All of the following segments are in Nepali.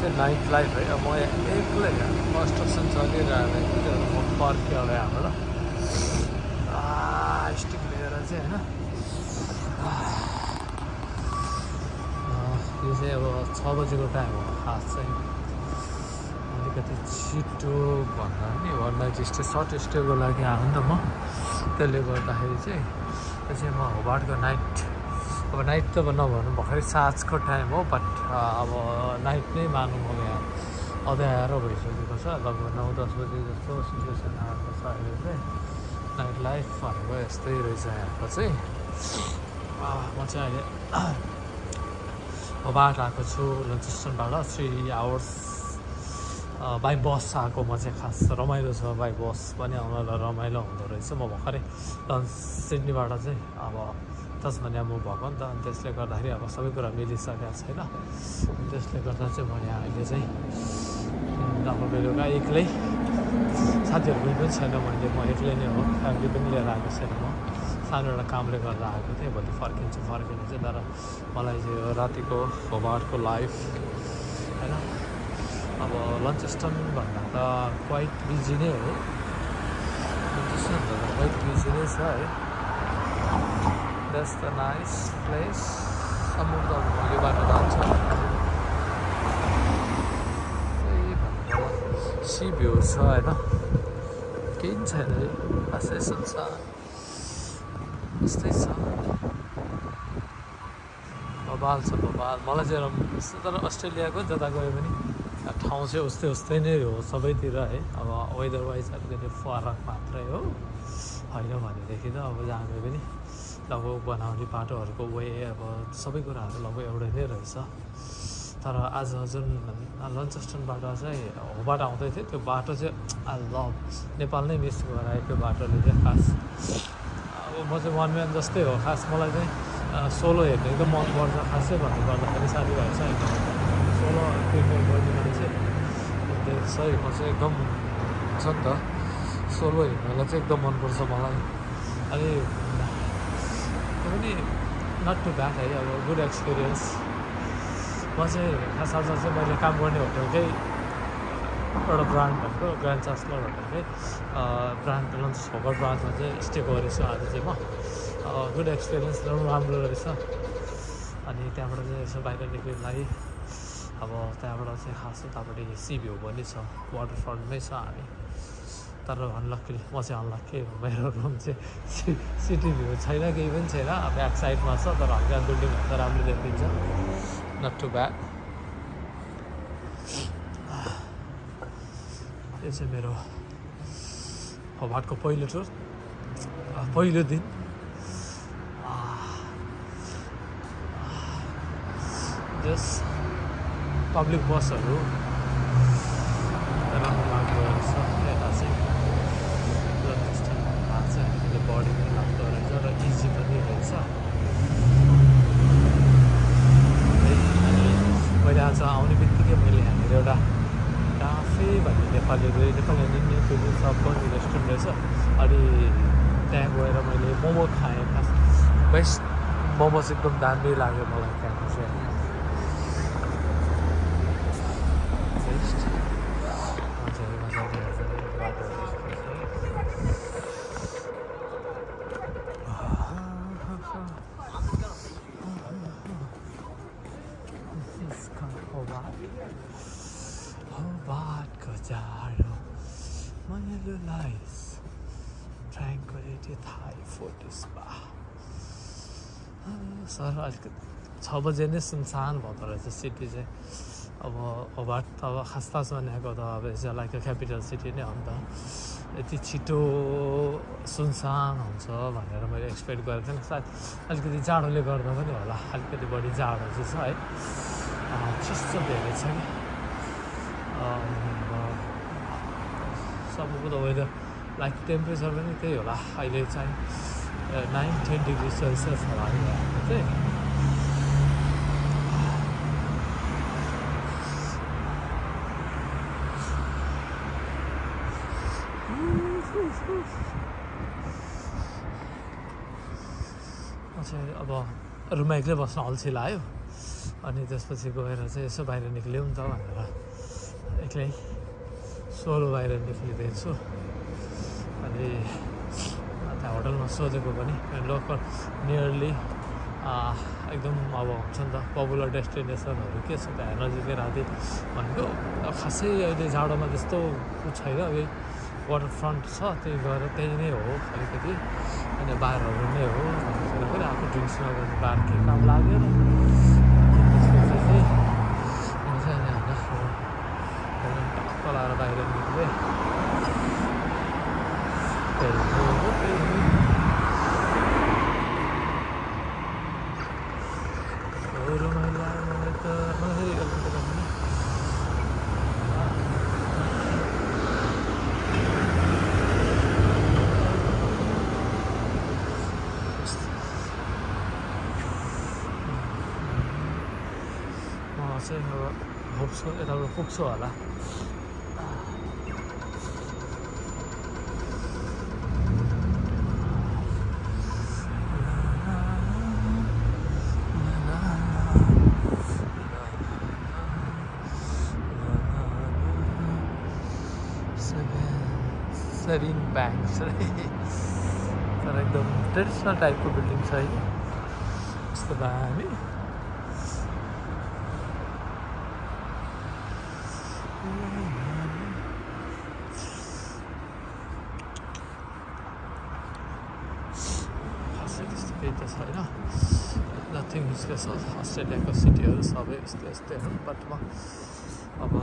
चाहिँ नाइट लाइफ है। म एक्लै कन्स्ट्रक्सन चलिरहेको म पर्खेँ होला यहाँबाट स्टिक लिएर चाहिँ होइन। यो चाहिँ अब 6 बजेको टाइम हो खास चाहिँ अलिकति छिटो भन्दा नि वान नाइट स्टे सर्ट स्टेको लागि आएको नि त म। त्यसले गर्दाखेरि चाहिँ म होबार्टको नाइट अब नाइट त नभनौँ भर्खरै साँझको टाइम हो बट अब नाइट नै मानौँ। अब यहाँ अँध्यारो भइसकेको छ लगभग 9-10 बजे जस्तो सिचुएसन आएको छ अहिले चाहिँ। नाइट लाइफ भनेको यस्तै रहेछ यहाँको चाहिँ। म चाहिँ अहिले होबार्ट आएको छु लन्चस्टनबाट 3 आवर्स बाई बस आएको। म चाहिँ खास रमाइलो छ बाई बस पनि आउनलाई रमाइलो हुँदो रहेछ। म भर्खरै सिडनीबाट चाहिँ अब तस्मानिया मुभ भएको नि त अनि त्यसले गर्दाखेरि अब सबै कुरा मिलिसकेको छैन। त्यसले गर्दा चाहिँ म यहाँ अहिले चाहिँ अब बेलुका एक्लै साथीहरू पनि छैन मैले म एक्लै नै हो। फ्यामिली पनि लिएर आएको छैन। म सानो एउटा कामले गर्दा आएको थिएँ भोलि फर्किनु चाहिँ तर मलाई चाहिँ यो रातिको होबार्टको लाइफ होइन अब लन्चस्टन भन्दा त क्वाइट बिजी नै हो। लन्चस्टन भन्दा क्वाइट बिजी नै छ है। That's the nice place. समुद्र यो बाटो जान्छ सी भ्यू छ होइन केही पनि छैन है खासै संसार यस्तै छ। बबाल छ बबाल। मलाई चाहिँ तर अस्ट्रेलियाको जता गयो पनि ठाउँ चाहिँ उस्तै नै हो सबैतिर है। अब वेदर वाइज अलिकति फरक मात्रै हो होइन भनेदेखि त अब जहाँ गयो पनि लगभग बनाउने बाटोहरूको वे अब सबै कुराहरू लगभग एउटै नै रहेछ। तर आज जुन लन्चस्टनबाट चाहिँ होबार्ट आउँदै थियो त्यो बाटो चाहिँ आई लभ नेपाल नै मिस गरायो त्यो बाटोले चाहिँ खास। अब म चाहिँ वान म्यान जस्तै हो खास। मलाई चाहिँ सोलो हेर्नु एकदम मनपर्छ खासै भन्नुपर्दाखेरि साथीभाइ चाहिँ सोलो प्रिफर गर्ने मान्छे सही। म चाहिँ एकदम छ नि त सोलो हेर्नलाई चाहिँ एकदम मनपर्छ मलाई। अनि पनि नट टु ब्याड है अब गुड एक्सपिरियन्स। म चाहिँ खास आज चाहिँ मैले काम गर्ने होटलकै एउटा ब्रान्ड भनेको ग्रान्ड चान्सलर होटलकै ब्रान्ड लन्च होबार्ट ब्रान्चमा चाहिँ स्टे गरेछु आज चाहिँ म। गुड एक्सपिरियन्स राम्रो रहेछ। अनि त्यहाँबाट चाहिँ यसो बाहिर निक्लिनलाई अब त्यहाँबाट चाहिँ खास उतापट्टि सी भ्यू पनि छ वाटर फ्रन्टमै छ हामी। तर अनलक्की म चाहिँ अनलक्की मेरो रुम चाहिँ सिटी भ्यू छैन केही पनि छैन। ब्याक साइडमा छ तर हल्का बिल्डिङहरू त राम्रो देखिन्छ नट टु ब्याड। यो चाहिँ मेरो होबार्टको पहिलो टुर पहिलो दिन। जस पब्लिक बसहरू राम्रो लाग्दो रहेछ। यता चाहिँ लन्चस्टनमा चाहिँ हामीले बडी पनि लाग्दो रहेछ र इजी पनि रहेछ। अनि मैले आज आउने बित्तिकै मैले यहाँनिर एउटा काफे भन्ने नेपाली इन्डियन सब पनि रेस्टुरेन्ट रहेछ। अनि त्यहाँ गएर मैले मोमो खाएँ। खास बेस्ट मोमो चाहिँ एकदम दामी लाग्यो मलाई त्यहाँको चाहिँ। Hobartको जाडो मजाले लाइस ट्राङ्क्विलिटी थाई फुड स्पा। सर अलिकति 6 बजे नै सुनसान भदो रहेछ सिटी चाहिँ। अब होबार्ट त अब खास भनेको त अब इज लाइक क्यापिटल सिटी नै हो नि त। यति छिटो सुनसान हुन्छ भनेर मैले एक्सपेक्ट गरेको थिएँ। सायद अलिकति जाडोले गर्दा पनि होला अलिकति बढी जाडो चाहिँ छ है। चिसो धेरै छ कि सबैको त वेदर लाइक टेम्परेचर पनि त्यही होला अहिले चाहिँ 9-10 डिग्री सेल्सियस होला यहाँको चाहिँ। अब रुममा एक्लै बस्न अल्छी लाग्यो अनि त्यसपछि गएर चाहिँ यसो बाहिर निक्ल्यौँ त भनेर एक्लै सोलो बाहिर निक्लिदिन्छु। अनि त्यहाँ होटलमा सोधेको पनि लोकल नियरली एकदम अब हुन्छ नि त पपुलर डेस्टिनेसनहरू के छ त्यहाँ नजिकै राति भनेको खासै अहिले जाडोमा त्यस्तो छैन। अब वाटर फ्रन्ट छ त्यही गएर त्यही नै हो अलिकति अनि बारहरू नै हो भनेर पनि आफू ड्रिङ्क्स नगर्ने बार के काम लागेर त्यसपछि चाहिँ अनि टक्क लाएर बाहिर निक्लेँ। होप्सको यताबाट पुग्छु होला। सेरिन ब्याङ्क्स तर एकदम ट्रेडिसनल टाइपको बिल्डिङ छ है यस्तो दामी। केही त छैन नथिङ स्पेसल। अस्ट्रेलियाको सिटीहरू सबै यस्तै यस्तै हुन् बट म अब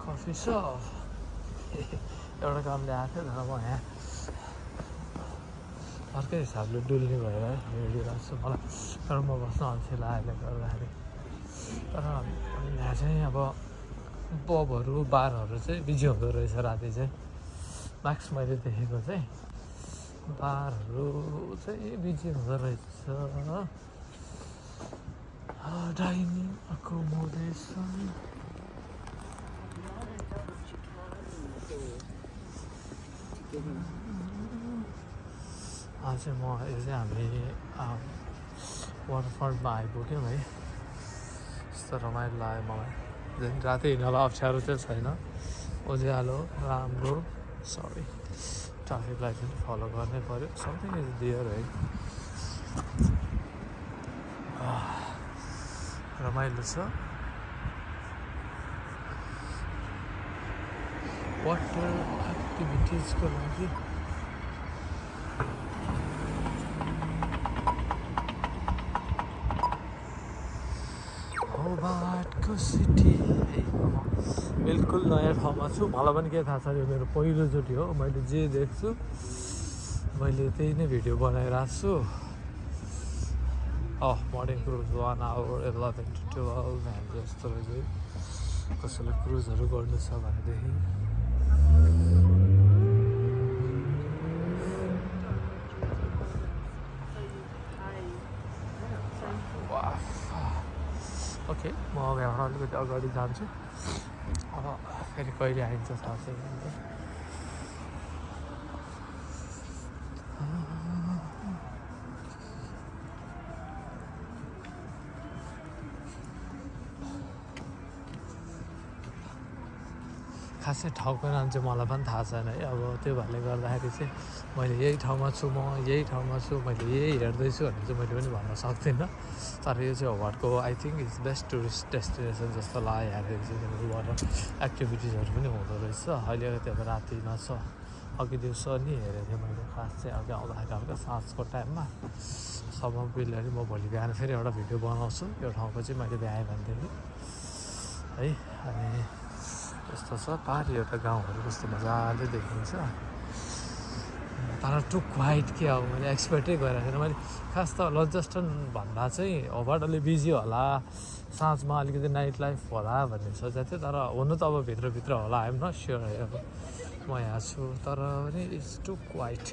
कफी सप एउटा कामले आएको थियो तर म यहाँ अर्कै हिसाबले डुल्ने भएर हिँडिरहेको छु। मलाई घरमा बस्न अल्छी लागेकोले गर्दाखेरि तर यहाँ चाहिँ अब पबहरू बारहरू चाहिँ बिजी हुँदो रहेछ राति चाहिँ म्याक्स मैले देखेको चाहिँ बारहरू चाहिँ बिजी हुँदो रहेछ। डाइनिङ एकोमोडेसन आज म यो चाहिँ हामी वाटरफ्रन्टमा आइपुग्यौँ है। यस्तो रमाइलो लाग्यो मलाई। झन् राति हिँड्नलाई अप्ठ्यारो चाहिँ छैन उज्यालो राम्रो। सरी ट्राफिकलाई पनि फलो गर्नै पऱ्यो। समथिङ इज डियर है रमाइलो छ। वाटर एक्टिभिटिजको लागि होबार्टको सिटी बिल्कुल नयाँ ठाउँमा छु। मलाई पनि के थाहा छ यो मेरो पहिलोचोटि हो। मैले जे देख्छु मैले त्यही नै भिडियो बनाइरहेको छु। मर्निङ क्रुज 1 hour 11 to 12 हामी जस्तो रहेछ। कसैले क्रुजहरू गर्नु छ भनेदेखि ओके म अब यहाँबाट अलिकति अगाडि जान्छु। अब फेरि कहिले आइन्छ थाहा छैन। खासै ठाउँको नाम चाहिँ मलाई पनि थाहा छैन है। अब त्यो भएरले गर्दाखेरि चाहिँ मैले यही ठाउँमा छु, म यही ठाउँमा छु, मैले यही हेर्दैछु भने चाहिँ मैले पनि भन्न सक्दिनँ। तर यो चाहिँ होबार्टको I think it's best tourist destination जस्तो लाग्यो। हेर्दाखेरि चाहिँ वाटर एक्टिभिटिजहरू पनि हुँदो रहेछ। अहिले त्यो रातिमा छ, अघि दिउँसो नि हेरेको थिएँ मैले। खास चाहिँ अघि आउँदाखेरि हल्का साँझको टाइममा सम्म बिलहरू म भोलि बिहान फेरि एउटा भिडियो बनाउँछु यो ठाउँको चाहिँ मैले भ्याएँ भनेदेखि है। अनि यस्तो छ पाहाडी एउटा गाउँहरू कस्तो मजाले देखिन्छ। तर टु क्वाइट के अब मैले एक्सपेक्टै गरेको थिएन। मैले खास त लन्चस्टन भन्दा चाहिँ होबार्ट अलि बिजी होला, साँझमा अलिकति नाइट लाइफ होला भन्ने सोचेको थिएँ। तर हुनु त अब भित्रभित्र होला, आइएम नट स्योर है। अब म यहाँ छु तर पनि इट्स टु क्वाइट।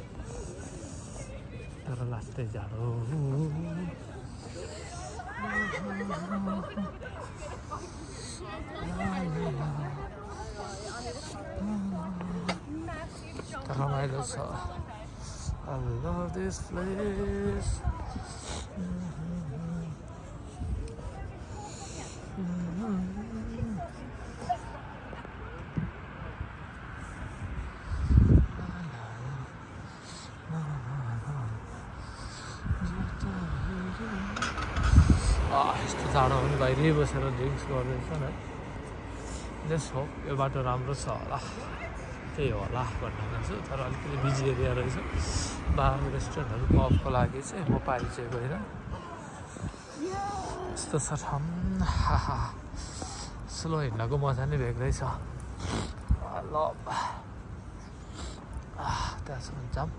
तर लास्टै जाडो। रमाइलो छ। I love this place. यस्तो जाडो पनि बाहिरै बसेर ड्रिङ्क्स गर्दैछन् है। जस्ट होप यो बाटो राम्रो छ होला, त्यही होला भन्नु छु। तर अलिकति बिजी एरिया रहेछ। बार रेस्टुरेन्टहरू पबको लागि चाहिँ म पारि चाहिँ गएर यस्तो छ ठाउँ। स्लो हिँड्नको मजा नै बेग्लै छ। ल त्यहाँसम्म जाऊँ।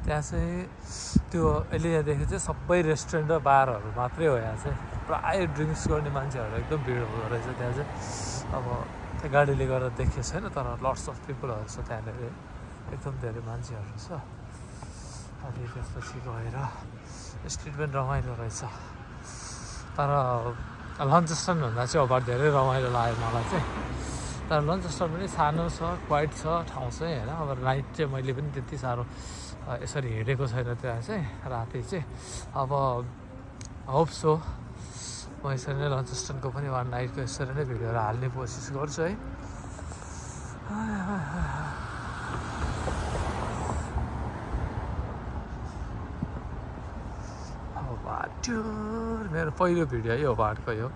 त्यहाँ चाहिँ त्यो अहिले यहाँदेखि चाहिँ सबै रेस्टुरेन्ट र बारहरू मात्रै हो। यहाँ चाहिँ प्रायः ड्रिङ्क्स गर्ने मान्छेहरू एकदम भिड हुँदो रहेछ त्यहाँ चाहिँ। अब त्यो गाडीले गर्दा देखेको छैन तर लट्स अफ पिपलहरू छ त्यहाँनिर, एकदम धेरै मान्छेहरू छ। अनि त्यसपछि गएर स्ट्रिट पनि रमाइलो रहेछ। तर लन्चस्टनभन्दा चाहिँ होबार्ट धेरै रमाइलो लाग्यो मलाई चाहिँ। तर लन्चस्टन पनि सानो छ, क्वाइट छ ठाउँ चाहिँ होइन। अब नाइट चाहिँ मैले पनि त्यति साह्रो यसरी हिँडेको छैन त्यहाँ चाहिँ राति चाहिँ। अब होप सो म यसरी नै लन्चस्टनको पनि वान नाइटको यसरी नै भिडियोहरू हाल्ने कोसिस गर्छु है। होबार्ट मेरो पहिलो भिडियो है होबार्टको यो।